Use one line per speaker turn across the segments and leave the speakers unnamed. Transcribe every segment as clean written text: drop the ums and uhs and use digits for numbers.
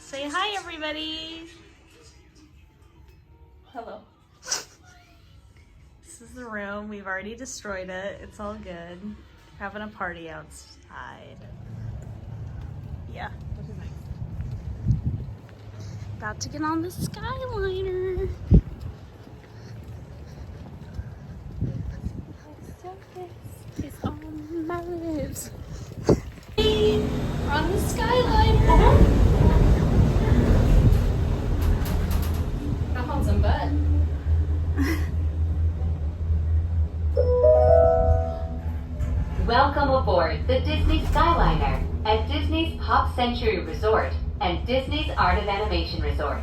Say hi, everybody. Hello. This is the room. We've already destroyed it. It's all good. We're having a party outside. Yeah. About to get on the Skyliner. It's on my lips. Hey, we're on the Skyliner. Some butt.
Welcome aboard the Disney Skyliner at Disney's Pop Century Resort and Disney's Art of Animation Resort.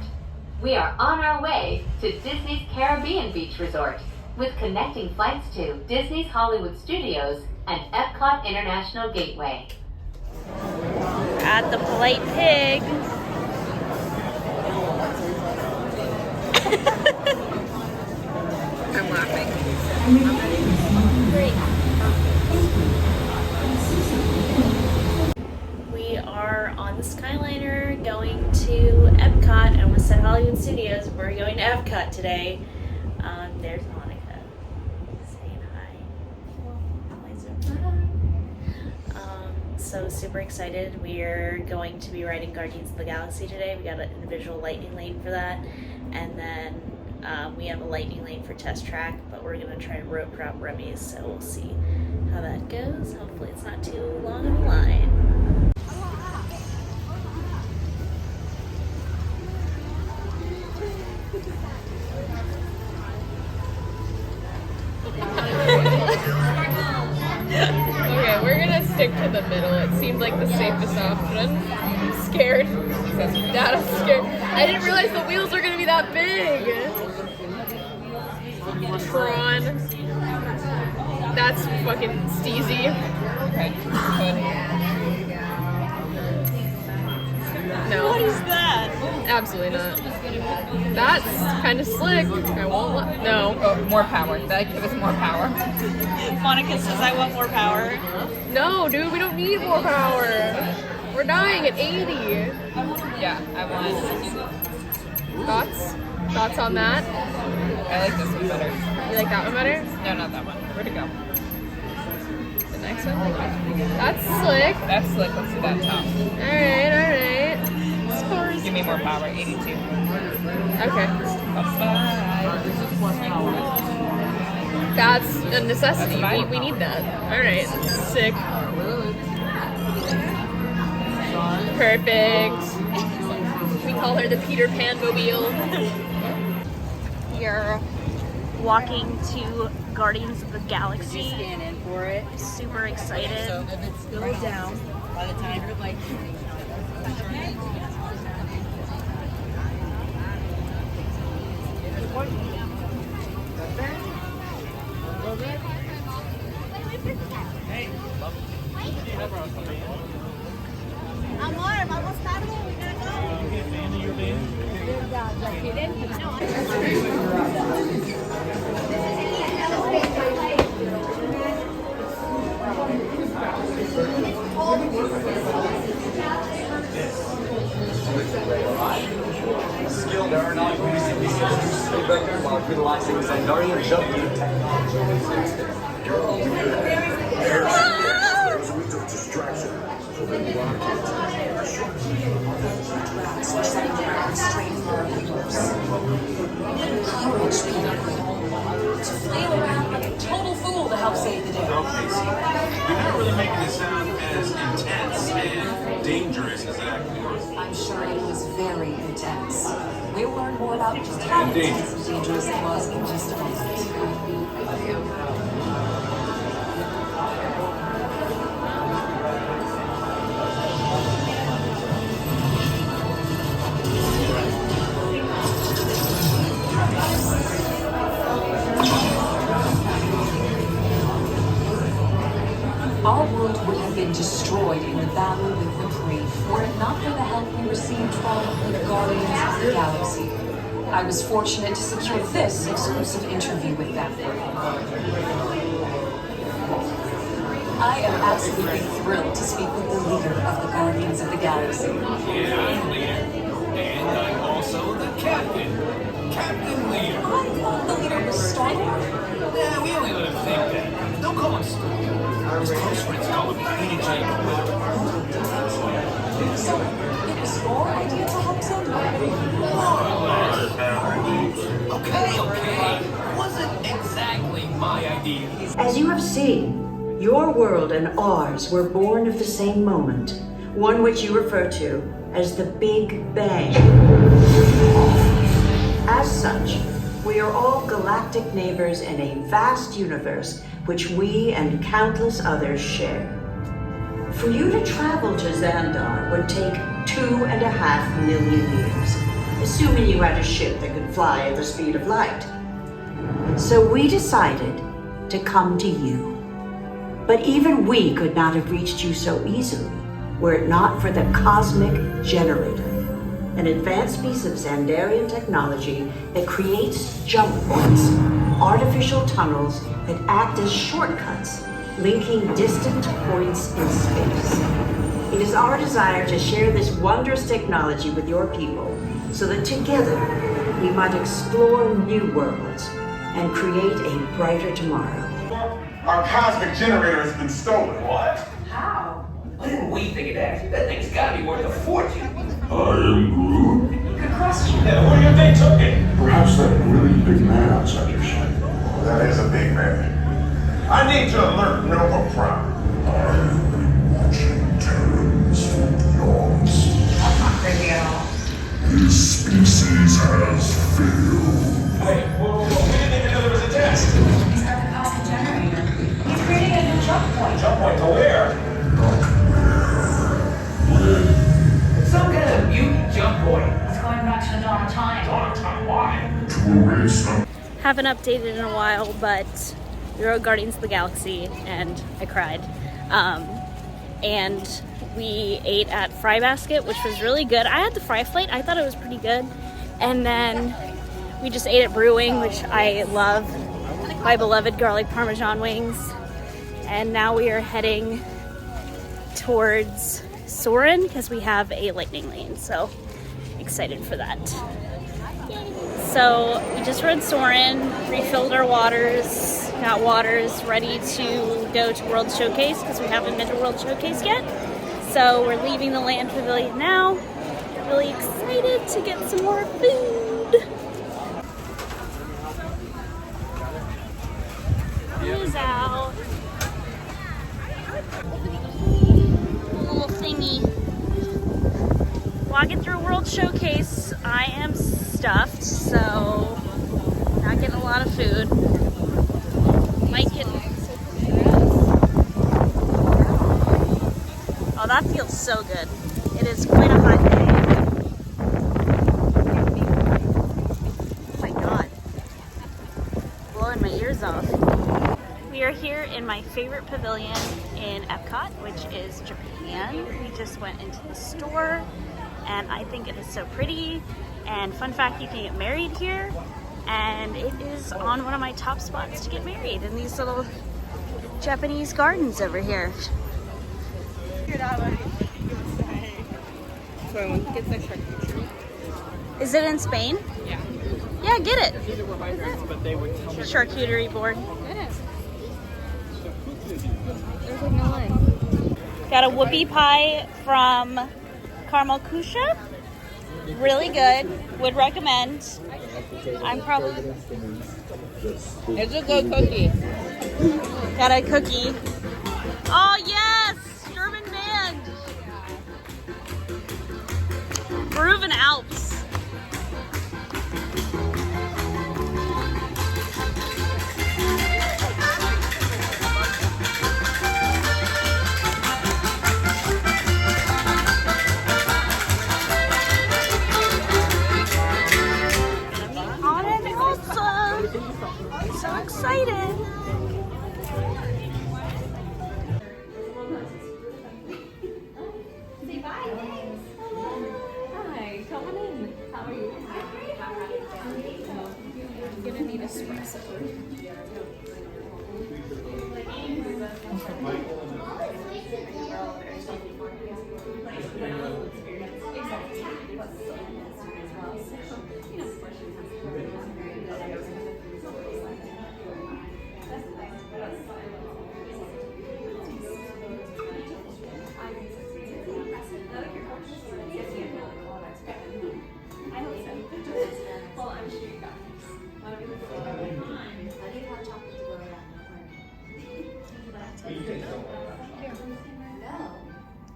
We are on our way to Disney's Caribbean Beach Resort with connecting flights to Disney's Hollywood Studios and Epcot International Gateway.
At the Polite Pig.
I'm laughing.
Great. We are on the Skyliner going to Epcot and with said Hollywood Studios. We're going to Epcot today. There's Monica saying hi. So super excited. We're going to be riding Guardians of the Galaxy today. We got an individual lightning lane for that. And then we have a lightning lane for Test Track, but we're going to try and rope drop Remy's, so we'll see how that goes. Hopefully it's not too long of a line.
Okay, we're gonna stick to the middle. It seemed like the safest option. I'm scared. Dad, I'm scared. I didn't realize the wheels are gonna be that big. Tron. That's fucking steezy. No.
What is that?
Absolutely not. That's kind of slick. I won't let. No.
Oh, more power. That gives us more power.
Monica says I want more power.
No, dude, we don't need more power. We're dying at 80.
Yeah, I want.
Thoughts? Thoughts on that?
I like this one better.
You like that one better?
No, not that one. Where'd it go?
The next one? That's slick.
That's slick. Let's do that top.
Alright.
Scores.
Give me more power. 82.
Okay.
Bye-bye.
That's a necessity.
That's
We need that. Alright. Sick. Perfect. We call her the Peter Pan mobile.
You're walking to Guardians of the Galaxy.
Scan in for it.
Super excited.
So if it's still down by the time you're like
Amor, vamos tarde.
Skilled aeronautical record while utilizing Zandarian jump technology. There's a week of distraction.
to flail around like a total fool to help save the day.
Okay, see, you're not really making it sound as intense and
dangerous exactly?
I'm sure it was very intense. We'll learn more about just how
And
intense and dangerous it was in just a moment. Our world would have been destroyed in the battle with the Kree were it not for the help we received from the Guardians of the Galaxy. I was fortunate to secure this exclusive interview with them. I am absolutely thrilled to speak with the leader of the Guardians of the Galaxy.
Yeah, I'm leader. And I'm also the captain. Captain Leader.
I thought the leader was Star-Lord.
Yeah, we only let him think that. Don't call him stupid. His close friends call him PJ Quitter.
So, it was your idea to help Xandar?
Okay. It wasn't exactly my idea.
As you have seen, your world and ours were born of the same moment, one which you refer to as the Big Bang. As such, we are all galactic neighbors in a vast universe which we and countless others share. For you to travel to Xandar would take 2.5 million years, assuming you had a ship that could fly at the speed of light. So we decided to come to you. But even we could not have reached you so easily were it not for the Cosmic Generator, an advanced piece of Xandarian technology that creates jump points, artificial tunnels that act as shortcuts, linking distant points in space. It is our desire to share this wondrous technology with your people so that together we might explore new worlds and create a brighter tomorrow.
Our cosmic generator has been stolen.
What?
How?
Why didn't we think of that? That thing's gotta be worth a fortune.
I am Groot.
Good question.
Yeah, who do you think took it?
Perhaps that really big man outside your ship. That is a big man. I need to alert Nova Prime. I've been watching Terrans for eons. His species has failed.
Hey, whoa, we didn't even know there was a test.
He's got the cosmic generator. He's creating a new jump point.
Jump point to where?
Not where.
It's some kind of mutant jump point.
It's going back to the dawn of time.
Dawn of time, why?
To erase some.
Haven't updated in a while, but we rode Guardians of the Galaxy and I cried. And we ate at Fry Basket, which was really good. I had the fry plate, I thought it was pretty good. And then we just ate at Brewing, which I love. My beloved garlic parmesan wings. And now we are heading towards Soarin' because we have a lightning lane, so excited for that. So we just rode Soarin', refilled our waters, got waters ready to go to World Showcase because we haven't been to World Showcase yet. So we're leaving the Land Pavilion now. Really excited to get some more food. Who's out? Little thingy. Walking through World Showcase, I am stuffed, so not getting a lot of food. Might get. Oh, that feels so good. It is quite a hot day. Oh my god. Blowing my ears off. We are here in my favorite pavilion in Epcot, which is Japan. We just went into the store and I think it is so pretty. And fun fact, you can get married here. And it is on one of my top spots to get married in these little Japanese gardens over here.
So I want to get the charcuterie.
Is it in Spain?
Yeah.
Yeah, get it.
These were my parents, but they would tell me.
Charcuterie board.
There's like no line.
Got a whoopie pie from Caramel Kusha. Really good. Would recommend. I'm probably...
It's a good cookie.
Got a cookie. Oh yes! German band! Peruvian Alps. So excited!
Say bye, thanks. Hi, come on in. How are you? I'm gonna need espresso.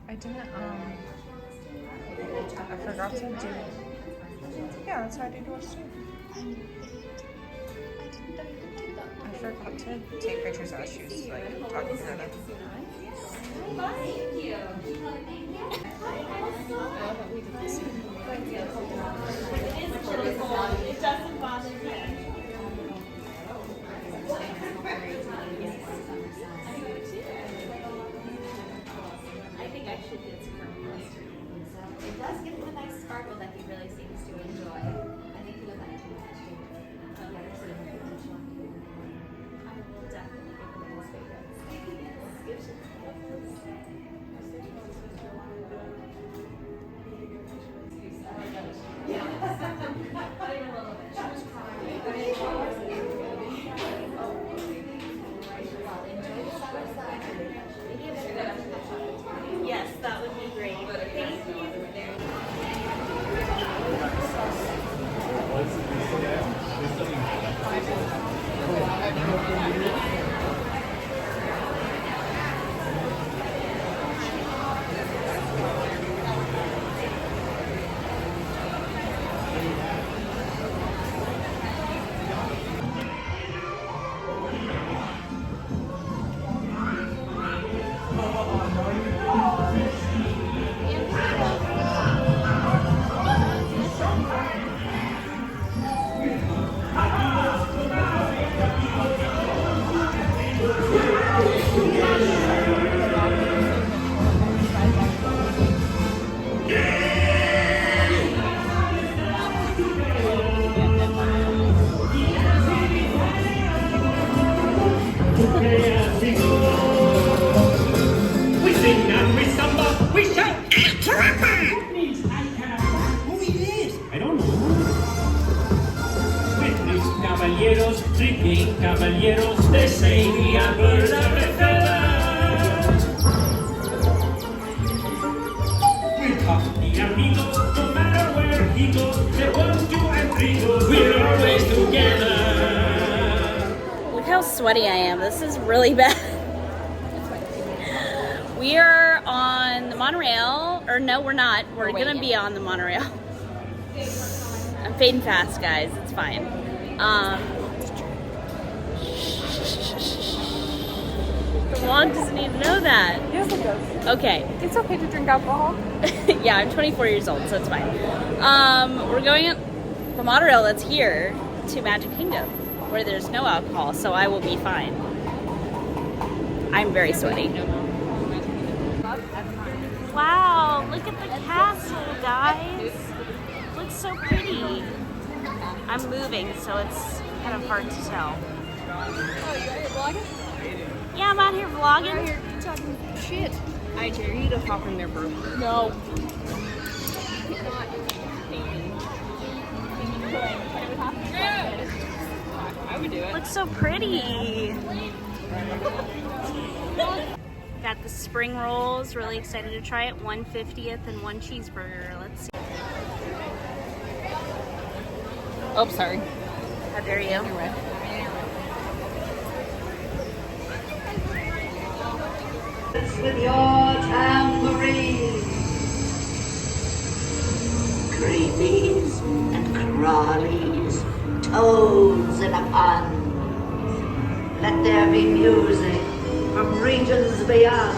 I didn't, I forgot to do. Yeah, that's how I do yours too. I forgot to take pictures as she was like talking to her.
Thank you.
It doesn't bother me. I think I should get some more.
It does give him a nice sparkle that he really seems to enjoy. I think he would like to match you. I will definitely give him his favorites.
Yes, that would be great. Thank you.
We sing and we samba, we shout. Means I can. Who it is? I don't know. Witness caballeros, drinking caballeros, they say we are birds of a feather. We're company amigos, no matter where he goes. They 1, 2, and 3 goes. We're always together.
Look how sweaty I am. This is really bad. We are on the monorail, or no, we're not. We're gonna be on the monorail. I'm fading fast, guys. It's fine. The vlog doesn't even know that.
Yes, it does.
Okay.
It's okay to drink alcohol.
Yeah, I'm 24 years old, so it's fine. We're going on the monorail that's here to Magic Kingdom, where there's no alcohol, so I will be fine. I'm very sweaty. Wow, look at the castle, guys. Looks so pretty. I'm moving, so it's kind of hard to tell.
Oh, you're vlogging?
Yeah, I'm out here vlogging.
You're talking shit. I dare you to hop in there, bro. No. I would do it.
Looks so pretty. Got the spring rolls. Really excited to try it. 1/50th and 1 cheeseburger. Let's see.
Oh, sorry.
How dare you?
You're right.
With your tambourine. Raleighs, toads in a pond. Let there be music from regions beyond.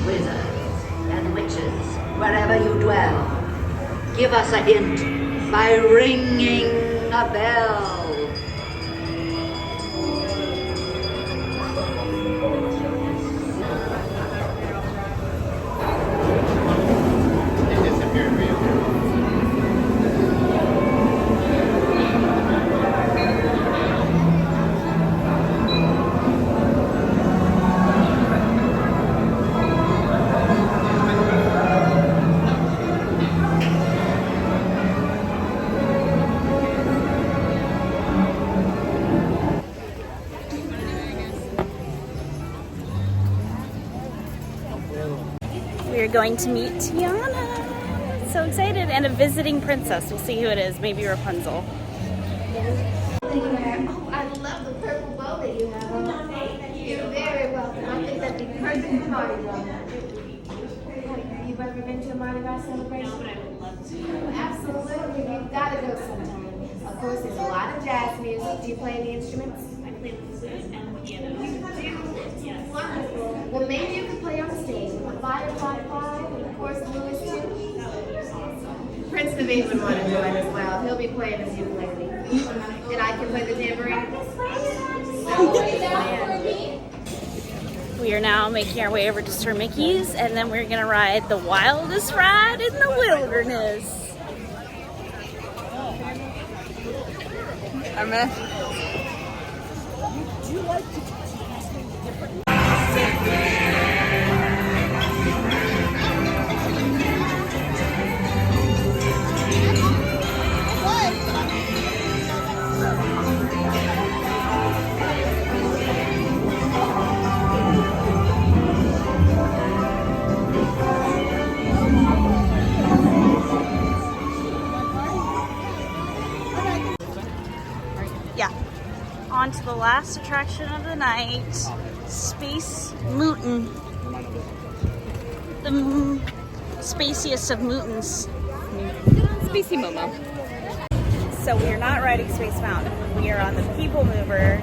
Wizards and witches, wherever you dwell, give us a hint by ringing a bell.
We're going to meet Tiana. So excited. And a visiting princess. We'll see who it is. Maybe Rapunzel.
Oh, I love the purple bow that you have on. You're very welcome. I think that'd be perfect for Mardi Gras. Have you ever been to a Mardi Gras celebration? No, but I would love to. Absolutely. You've got to go sometime. Of course, there's a lot of jazz music. Do you play any instruments? I play the flute and the piano. You do? Yes. Wonderful. Well, maybe you could play on the stage with Firefly 5 and of course Louis 2. Prince Naveed would want to join as well. He'll be playing his ukulele. And I can play the tambourine.
We are now making our way over to Sir Mickey's, and then we're going to ride the wildest ride in the wilderness. Yeah. On to the last attraction of the night, Space Mountain. The spaciest of mountains.
Spacey Momo.
So we are not riding Space Mountain. We are on the People Mover,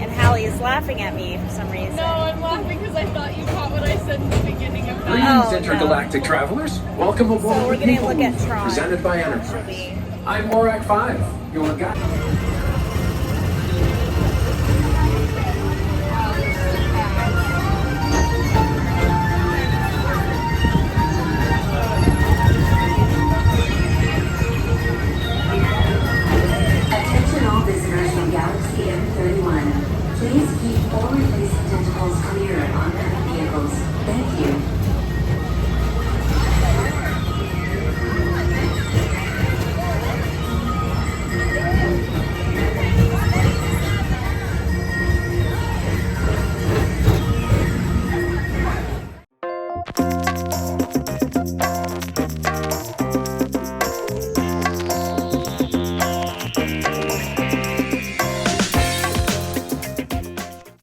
and Hallie is laughing at me for some reason.
No, I'm laughing because I thought you caught what I said in the beginning of that.
Greetings, intergalactic travelers. Welcome aboard
So we're
the
gonna
People
look at
Mover,
Tron.
presented by Enterprise. I'm Morak 5, your guide.
Attention all visitors from Galaxy M31. Please